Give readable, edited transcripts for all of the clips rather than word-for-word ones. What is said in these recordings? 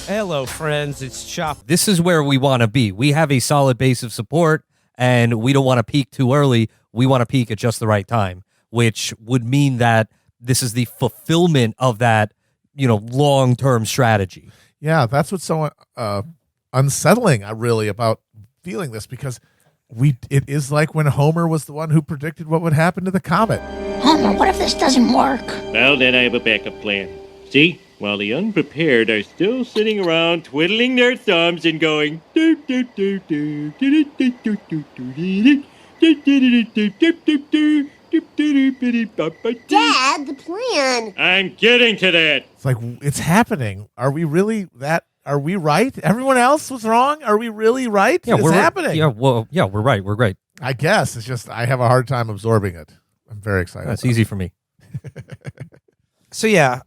Hello, friends. It's Chapo. This is where we want to be. We have a solid base of support, and we don't want to peak too early. We want to peak at just the right time, which would mean that this is the fulfillment of that, long-term strategy. Yeah, that's what's so unsettling, really, about feeling this, because it is like when Homer was the one who predicted what would happen to the comet. Homer, what if this doesn't work? Well, then I have a backup plan. See? While the unprepared are still sitting around twiddling their thumbs and going Dad, the plan. I'm getting to that. It's like, it's happening. Are we really that? Are we right? Everyone else was wrong. Are we really right? Yeah, it's happening. We're right. We're great. I guess it's just I have a hard time absorbing it. I'm very excited. That's easy for me. So yeah,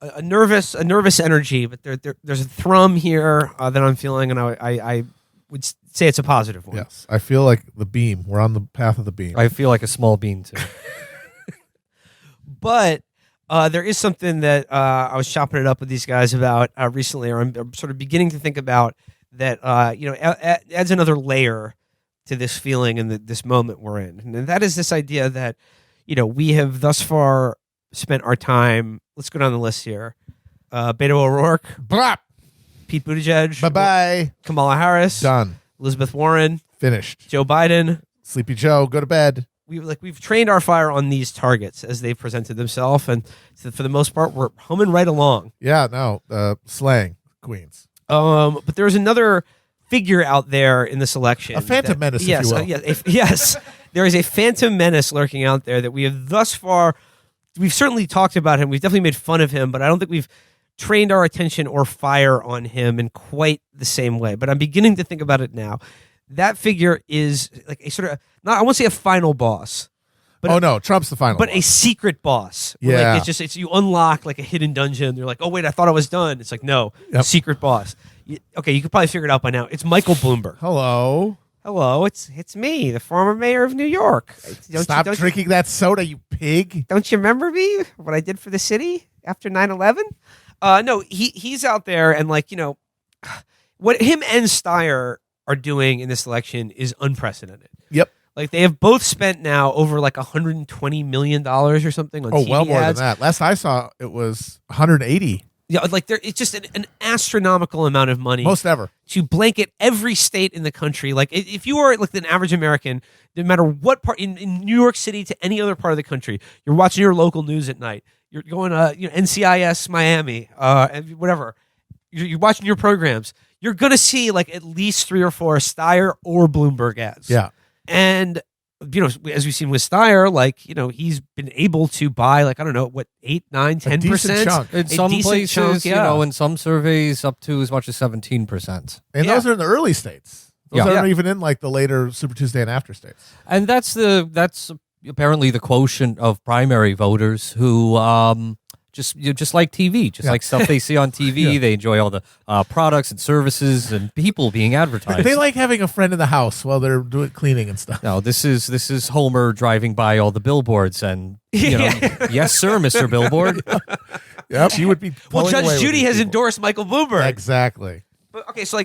a nervous energy, but there's a thrum here that I'm feeling, and I would say it's a positive one. Yes, I feel like the beam. We're on the path of the beam. I feel like a small bean too. But there is something that I was chopping it up with these guys about recently, or I'm sort of beginning to think about that. Adds another layer to this feeling and this moment we're in, and that is this idea that we have thus far spent our time. Let's go down the list here. Beto O'Rourke, Blop. Pete Buttigieg, Bye-bye. Kamala Harris, Done. Elizabeth Warren, Finished. Joe Biden. Sleepy Joe, go to bed. We've trained our fire on these targets as they've presented themselves, and for the most part, we're humming right along. Yeah, no, slaying queens. But there's another figure out there in this election. A phantom menace, if you will. Yes, there is a phantom menace lurking out there that we have thus far. We've certainly talked about him. We've definitely made fun of him, but I don't think we've trained our attention or fire on him in quite the same way. But I'm beginning to think about it now. That figure is like a sort of, not, I won't say a final boss. But Trump's the final But boss. a secret boss. Yeah. Like it's you unlock like a hidden dungeon. You're like, oh wait, I thought I was done. It's like, no, secret boss. You could probably figure it out by now. It's Michael Bloomberg. Hello, it's me, the former mayor of New York. Stop drinking that soda, you pig. Don't you remember me? What I did for the city after 9/11? No, he's out there, and what him and Steyer are doing in this election is unprecedented. Yep. Like they have both spent now over like $120 million or something on TV well more ads. than that. Last I saw, it was 180. Yeah, like it's just an astronomical amount of money. Most ever. To blanket every state in the country. Like if you are like an average American, no matter what part in New York City to any other part of the country, you're watching your local news at night. You're going to NCIS Miami, and whatever. You're watching your programs. You're going to see like at least 3 or 4 Steyer or Bloomberg ads. Yeah. And as we've seen with Steyer, he's been able to buy 8, 9, 10%. In some places, in some surveys, up to as much as 17%. And those are in the early states. Those aren't even in the later Super Tuesday and after states. And that's apparently the quotient of primary voters who just like TV, like stuff they see on TV. They enjoy all the products and services and people being advertised. They like having a friend in the house while they're doing cleaning and stuff. No, this is Homer driving by all the billboards and yes, sir, Mr. Billboard. Yep, she would be. Well, Judge Judy has endorsed Michael Bloomberg. Exactly. But okay, so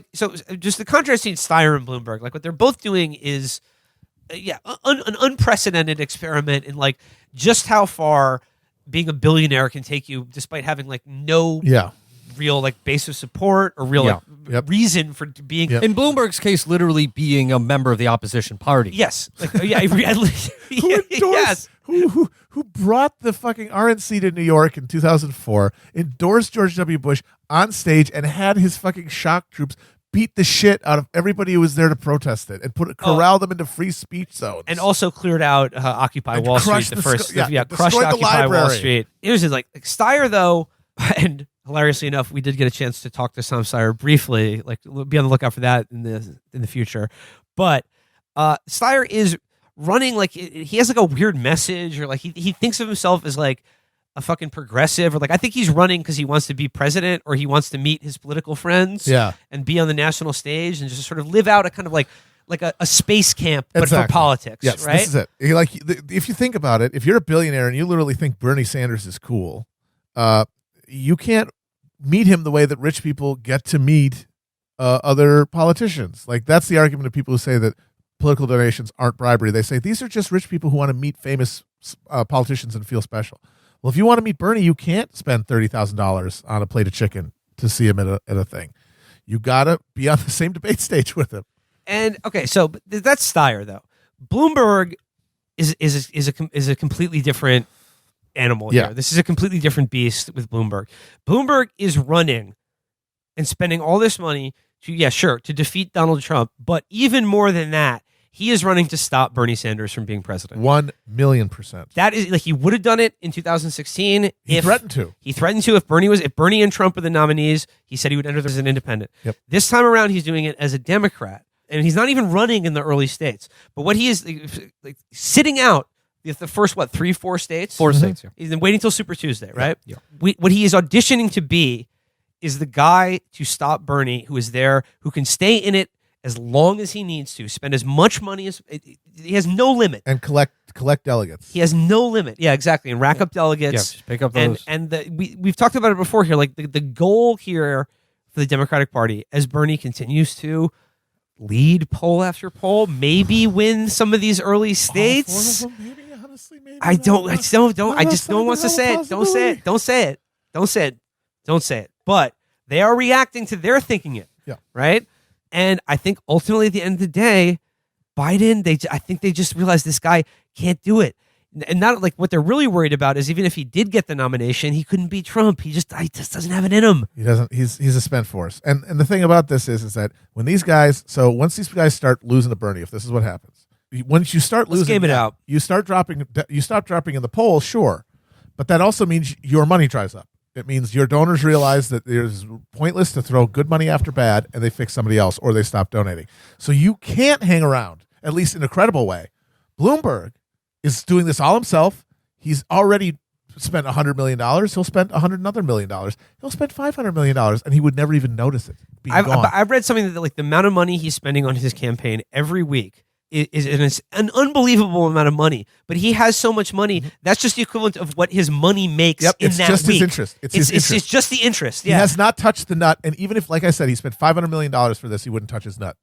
just the contrast between Steyer and Bloomberg, what they're both doing is, an unprecedented experiment in just how far being a billionaire can take you, despite having no real base of support or real reason for being. In Bloomberg's case, literally being a member of the opposition party. Yes, who brought the fucking RNC to New York in 2004, endorsed George W. Bush on stage, and had his fucking shock troops beat the shit out of everybody who was there to protest it and corral them into free speech zones. And also cleared out Occupy Wall Street, the first, crushed Occupy Wall Street. It was like Steyer, though, and hilariously enough, we did get a chance to talk to Tom Steyer briefly. We'll be on the lookout for that in the future. But Steyer is running he has a weird message, or he thinks of himself as a fucking progressive, or I think he's running because he wants to be president, or he wants to meet his political friends and be on the national stage and just sort of live out a kind of a space camp, but for politics. Yes, right? This is it. If you think about it, if you're a billionaire and you literally think Bernie Sanders is cool, you can't meet him the way that rich people get to meet other politicians. Like, that's the argument of people who say that political donations aren't bribery. They say these are just rich people who want to meet famous politicians and feel special. Well, if you want to meet Bernie, you can't spend $30,000 on a plate of chicken to see him at a thing. You got to be on the same debate stage with him. And okay, so that's Steyer though. Bloomberg is a completely different animal here. This is a completely different beast with Bloomberg. Bloomberg is running and spending all this money to defeat Donald Trump, but even more than that, he is running to stop Bernie Sanders from being president. 1,000,000%. That is like he would have done it in 2016. He threatened to. He threatened to if Bernie and Trump were the nominees. He said he would enter as an independent. Yep. This time around, he's doing it as a Democrat, and he's not even running in the early states. But what he is like sitting out the first 3-4 states. 4 states. Yeah. He's been waiting till Super Tuesday, right? Yeah. What he is auditioning to be is the guy to stop Bernie, who is there, who can stay in it as long as he needs to, spend as much money as he has no limit, and collect delegates. He has no limit. Yeah, exactly, and rack up delegates. Yeah, just pick up those. And we've talked about it before here. Like the goal here for the Democratic Party, as Bernie continues to lead poll after poll, maybe win some of these early states. All 4 of them, maybe, honestly, maybe. I just no one wants to say it. Don't say it. Don't say it. Don't say it. Don't say it. But they are reacting to their thinking it. Yeah. Right. And I think ultimately at the end of the day, Biden, I think they just realized this guy can't do it. And not like what they're really worried about is even if he did get the nomination, he couldn't beat Trump. He just doesn't have it in him. He doesn't. He's a spent force. And the thing about this is that when these guys, once these guys start losing to Bernie, if this is what happens, once you start losing, game it out. You start dropping. You stop dropping in the polls, sure, but that also means your money dries up. It means your donors realize that it's pointless to throw good money after bad, and they fix somebody else, or they stop donating. So you can't hang around, at least in a credible way. Bloomberg is doing this all himself. He's already spent $100 million. He'll spend another $100 million. He'll spend $500 million, and he would never even notice it being gone. I've read something that like the amount of money he's spending on his campaign every week is an unbelievable amount of money, but he has so much money that's just the equivalent of what his money makes in that just week. His interest. It's his interest. It's just the interest. Yeah. He has not touched the nut, and even if, like I said, he spent $500 million for this, he wouldn't touch his nut.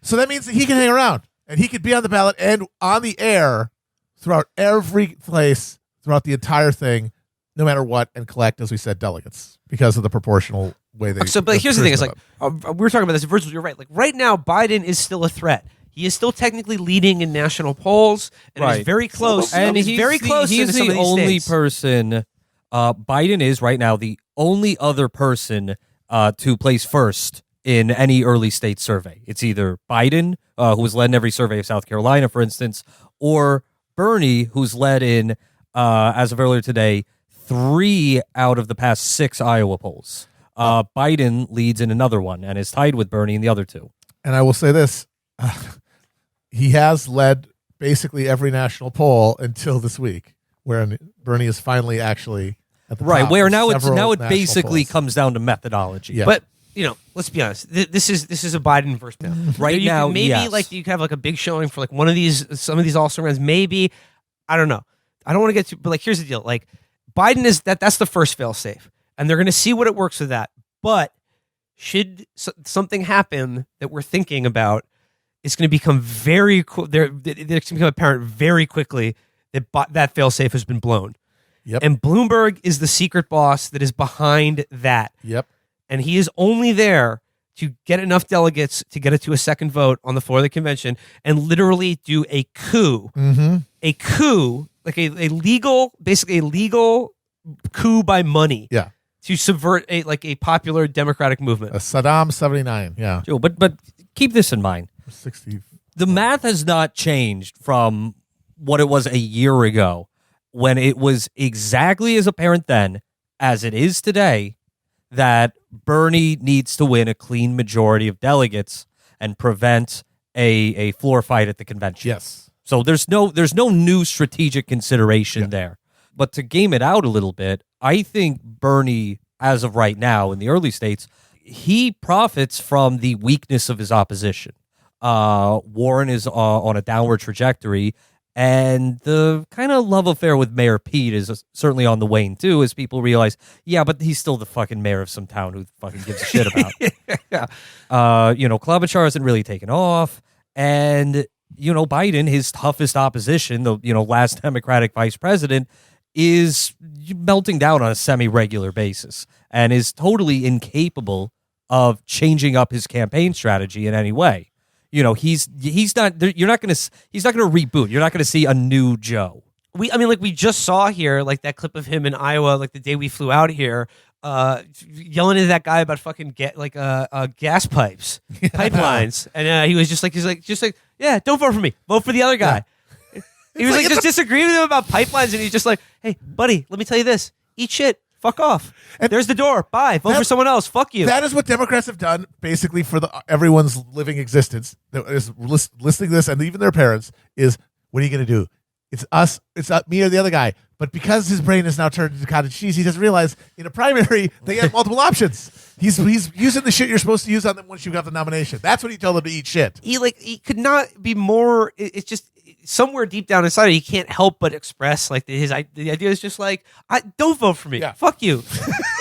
So that means that he can hang around, and he could be on the ballot and on the air throughout every place, throughout the entire thing, no matter what, and collect, as we said, delegates because of the proportional way they. So, but here's the thing: is like we were talking about this. Virgil, you're right. Like right now, Biden is still a threat. He is still technically leading in national polls, and he's very close. And he's very close. He's the only states. person. Biden is right now the only other person to place first in any early state survey. It's either Biden, who has led in every survey of South Carolina, for instance, or Bernie, who's led in, as of earlier today, 3 out of the past 6 Iowa polls. Biden leads in another one and is tied with Bernie in the other 2. And I will say this. He has led basically every national poll until this week, where Bernie is finally actually at the top. Where now it basically polls. comes down to methodology. Yeah. But let's be honest. This is a Biden versus Trump. Right now, maybe yes. like you can have like a big showing for like some of these also runs. Maybe I don't know. I don't want to get to, but like here's the deal. Like Biden is that's the first fail safe, and they're going to see what it works with that. But should something happen that we're thinking about, it's going to become very cool. It's going to become apparent very quickly that that fail safe has been blown. Yep. And Bloomberg is the secret boss that is behind that. Yep. And he is only there to get enough delegates to get it to a second vote on the floor of the convention and literally do a coup. Mm-hmm. A coup, like a legal coup by money. Yeah. To subvert a popular democratic movement. A Saddam 79. Yeah. Joe, but keep this in mind. 60. The math has not changed from what it was a year ago, when it was exactly as apparent then as it is today that Bernie needs to win a clean majority of delegates and prevent a floor fight at the convention. Yes. So there's no new strategic consideration there. But to game it out a little bit, I think Bernie, as of right now in the early states, he profits from the weakness of his opposition. Warren is on a downward trajectory, And the kind of love affair with Mayor Pete is certainly on the wane too, as people realize, yeah, but he's still the fucking mayor of some town who fucking gives a shit about. Yeah. Klobuchar isn't really taken off, and Biden, his toughest opposition, the last Democratic vice president, is melting down on a semi-regular basis and is totally incapable of changing up his campaign strategy in any way. He's not. He's not going to reboot. You're not going to see a new Joe. We just saw here, like that clip of him in Iowa, like the day we flew out here, yelling at that guy about fucking gas pipes, pipelines, and he was just like, yeah, don't vote for me, vote for the other guy. Yeah. He was just disagreeing with him about pipelines, and he's just like, hey, buddy, let me tell you this: eat shit. Fuck off. And there's the door. Bye. Vote for someone else. Fuck you. That is what Democrats have done basically for everyone's living existence. That is listening to this, and even their parents, is what are you going to do? It's us. It's not me or the other guy. But because his brain is now turned into cottage cheese, he doesn't realize in a primary they have multiple options. He's using the shit you're supposed to use on them once you got the nomination. That's what he told them to eat shit. He could not be more. It's just somewhere deep down inside he can't help but express the idea is just like, don't vote for me. Yeah. Fuck you.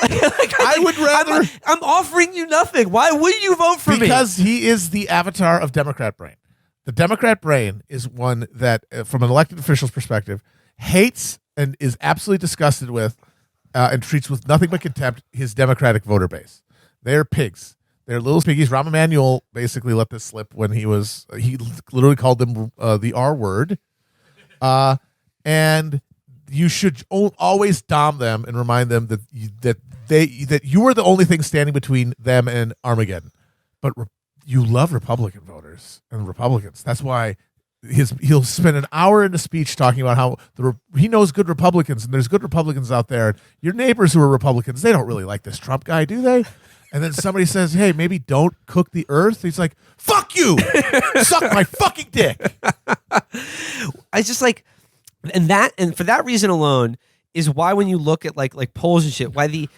I would rather. I'm offering you nothing. Why would you vote for me? Because he is the avatar of Democrat brain. The Democrat brain is one that, from an elected official's perspective, hates and is absolutely disgusted with and treats with nothing but contempt his Democratic voter base. They're pigs. They're little piggies. Rahm Emanuel basically let this slip when he literally called them the R word. And you should always dom them and remind them that you are the only thing standing between them and Armageddon. But you love Republican voters and Republicans. That's why he'll spend an hour in a speech talking about how he knows good Republicans and there's good Republicans out there. Your neighbors who are Republicans, they don't really like this Trump guy, do they? And then somebody says, hey, maybe don't cook the earth. He's like, fuck you. Suck my fucking dick. I just and for that reason alone is why when you look at like polls and shit, why the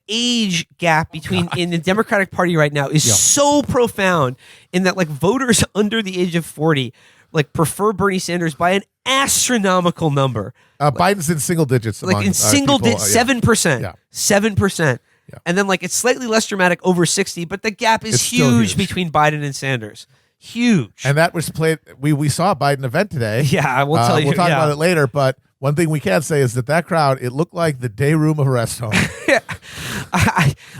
age gap in the Democratic Party right now is so profound in that like voters under the age of 40 like prefer Bernie Sanders by an astronomical number. Biden's in single digits. Like in single digits, 7%. 7%. Yeah. And then it's slightly less dramatic over 60, but the gap is huge between Biden and Sanders. Huge. And that was played. We saw a Biden event today. Yeah, we'll tell you. We'll talk about it later, but one thing we can say is that crowd, it looked like the day room of a rest home. Yeah.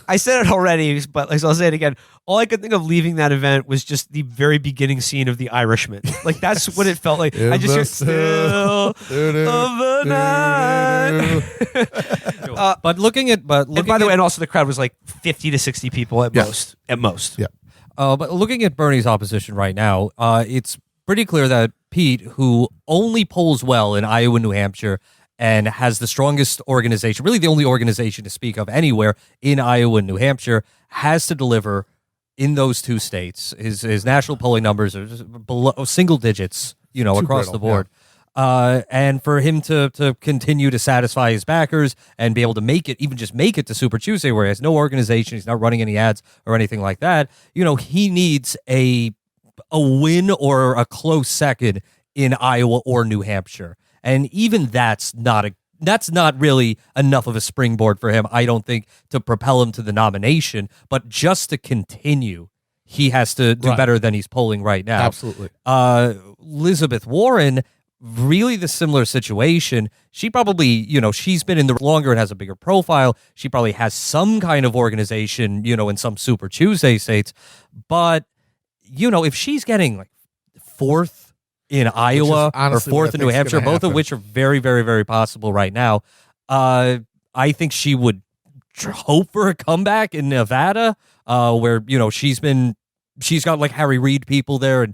I said it already, but I'll say it again. All I could think of leaving that event was just the very beginning scene of The Irishman. Like that's what it felt like. I just hear still of the night. But looking at by the way, and also the crowd was like 50 to 60 people at most. At most. Yeah. But looking at Bernie's opposition right now, it's pretty clear that Pete, who only polls well in Iowa, New Hampshire, and has the strongest organization, really the only organization to speak of anywhere in Iowa and New Hampshire, has to deliver in those two states. His national polling numbers are just below single digits, across the board. Yeah. And for him to continue to satisfy his backers and be able to make it to Super Tuesday, where he has no organization, he's not running any ads or anything like that, he needs a win or a close second in Iowa or New Hampshire. And even that's not really enough of a springboard for him, I don't think, to propel him to the nomination. But just to continue, he has to do better than he's polling right now. Absolutely. Elizabeth Warren, really the similar situation. She probably, she's been in the longer and has a bigger profile. She probably has some kind of organization, in some Super Tuesday states. But, if she's getting like fourth in Iowa or fourth in New Hampshire, both of which are very, very, very possible right now, I think she would hope for a comeback in Nevada, where she's got like Harry Reid people there, and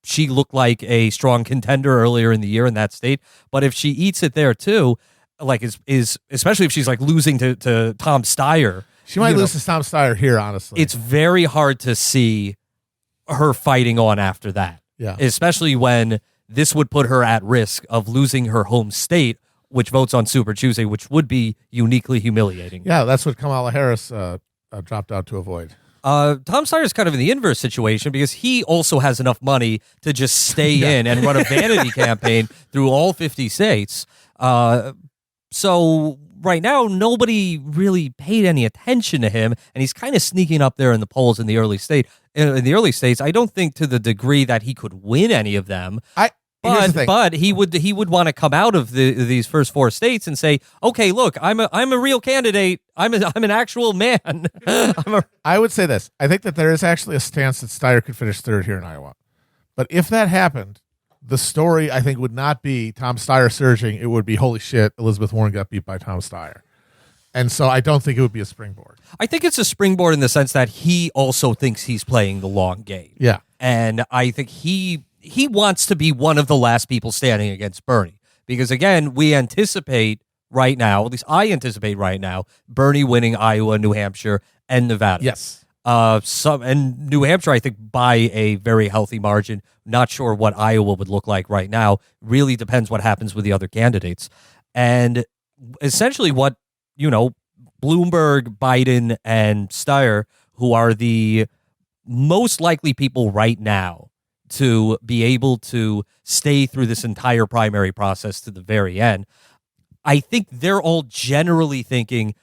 she looked like a strong contender earlier in the year in that state. But if she eats it there too, like is especially if she's like losing to Tom Steyer, she might lose to Tom Steyer here. Honestly, it's very hard to see her fighting on after that. Yeah, especially when this would put her at risk of losing her home state, which votes on Super Tuesday, which would be uniquely humiliating. Yeah, that's what Kamala Harris dropped out to avoid. Tom Steyer is kind of in the inverse situation because he also has enough money to just stay in and run a vanity campaign through all 50 states. So right now, nobody really paid any attention to him, and he's kind of sneaking up there in the polls in the early states. I don't think to the degree that he could win any of them. But he would want to come out of these first 4 states and say, okay, look, I'm a real candidate. I'm an actual man. I would say this. I think that there is actually a stance that Steyer could finish third here in Iowa. But if that happened, the story I think would not be Tom Steyer surging. It would be, holy shit, Elizabeth Warren got beat by Tom Steyer. And so I don't think it would be a springboard. I think it's a springboard in the sense that he also thinks he's playing the long game. Yeah. And I think he wants to be one of the last people standing against Bernie. Because, again, we anticipate right now, at least I anticipate right now, Bernie winning Iowa, New Hampshire, and Nevada. Yes. And New Hampshire, I think, by a very healthy margin. Not sure what Iowa would look like right now. Really depends what happens with the other candidates. And essentially what, Bloomberg, Biden, and Steyer, who are the most likely people right now to be able to stay through this entire primary process to the very end, I think they're all generally thinking,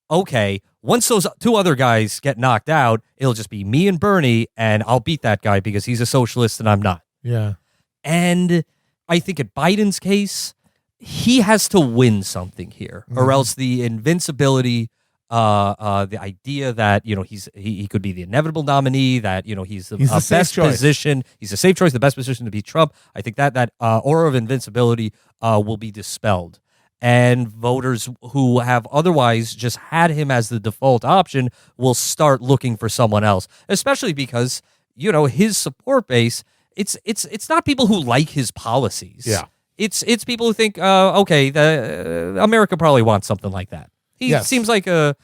okay, once those 2 other guys get knocked out, it'll just be me and Bernie, and I'll beat that guy because he's a socialist and I'm not. Yeah. And I think in Biden's case, he has to win something here, or else the invincibility, the idea that he could be the inevitable nominee, that he's the best position, he's a safe choice, the best position to beat Trump. I think that aura of invincibility will be dispelled, and voters who have otherwise just had him as the default option will start looking for someone else, especially because his support base. It's not people who like his policies. Yeah. It's people who think, America probably wants something like that. He seems like the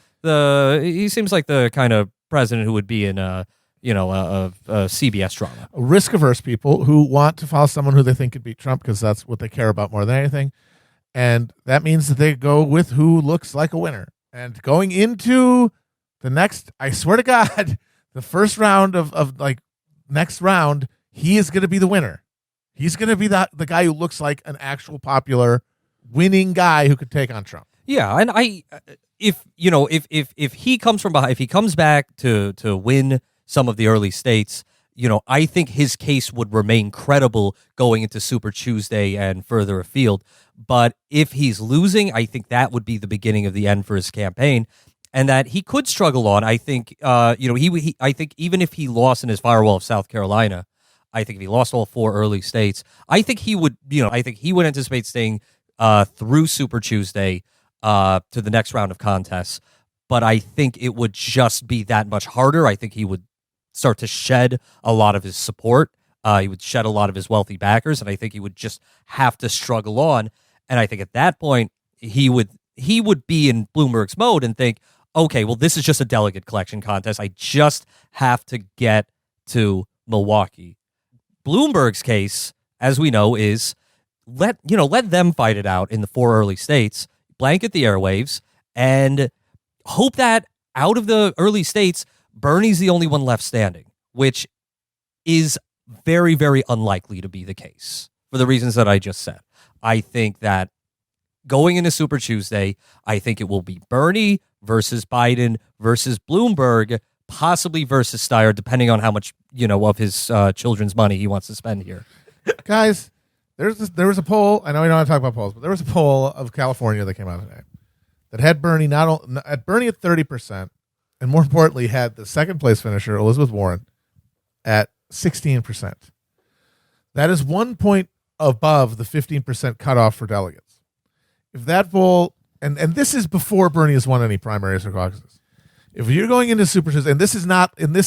kind of president who would be in a CBS drama. Risk-averse people who want to follow someone who they think could beat Trump because that's what they care about more than anything. And that means that they go with who looks like a winner. And going into the next, I swear to God, the first round of next round, he is going to be the winner. He's going to be the guy who looks like an actual popular winning guy who could take on Trump. Yeah, and if he comes from behind, if he comes back to win some of the early states, I think his case would remain credible going into Super Tuesday and further afield. But if he's losing, I think that would be the beginning of the end for his campaign, and that he could struggle on. I think I think even if he lost in his firewall of South Carolina, I think if he lost all 4 early states, I think he would anticipate staying through Super Tuesday to the next round of contests. But I think it would just be that much harder. I think he would start to shed a lot of his support. He would shed a lot of his wealthy backers, and I think he would just have to struggle on. And I think at that point, he would be in Bloomberg's mode and think, okay, well, this is just a delegate collection contest. I just have to get to Milwaukee. Bloomberg's case, as we know, is let them fight it out in the 4 early states, blanket the airwaves, and hope that out of the early states, Bernie's the only one left standing, which is very, very unlikely to be the case for the reasons that I just said. I think that going into Super Tuesday, I think it will be Bernie versus Biden versus Bloomberg, possibly versus Steyer, depending on how much of his children's money he wants to spend here. Guys, there was a poll. I know we don't want to talk about polls, but there was a poll of California that came out today that had Bernie at 30%, and more importantly, had the second place finisher Elizabeth Warren at 16%. That is 1 point above the 15% cutoff for delegates. If that poll, and this is before Bernie has won any primaries or caucuses. If you're going into Super Tuesday, and this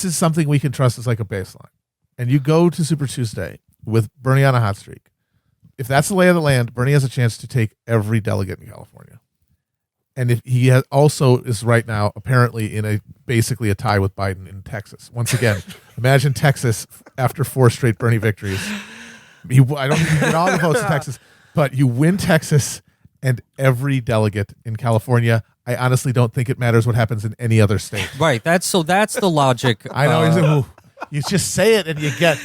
is something we can trust as like a baseline, and you go to Super Tuesday with Bernie on a hot streak, if that's the lay of the land, Bernie has a chance to take every delegate in California. And if he also is right now apparently in basically a tie with Biden in Texas. Once again, imagine Texas after 4 straight Bernie victories. I don't think you get all the votes in Texas, but you win Texas and every delegate in California. I honestly don't think it matters what happens in any other state. Right. That's the logic. I know. You just say it and you get.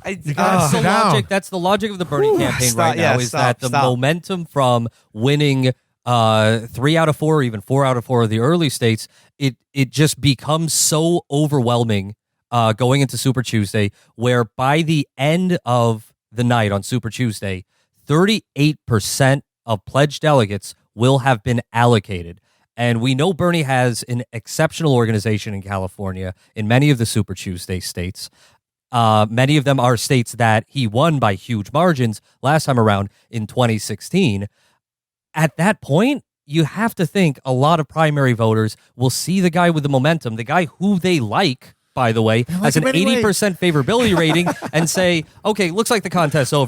That's the logic. That's the logic of the Bernie campaign right now. That the momentum from winning 3 out of 4, or even 4 out of 4 of the early states, it just becomes so overwhelming going into Super Tuesday, where by the end of the night on Super Tuesday, 38% of pledged delegates will have been allocated. And we know Bernie has an exceptional organization in California, in many of the Super Tuesday states. Many of them are states that he won by huge margins last time around in 2016. At that point, you have to think a lot of primary voters will see the guy with the momentum, the guy who they like, by the way, has an 80% favorability rating, and say, okay, looks like the contest's over.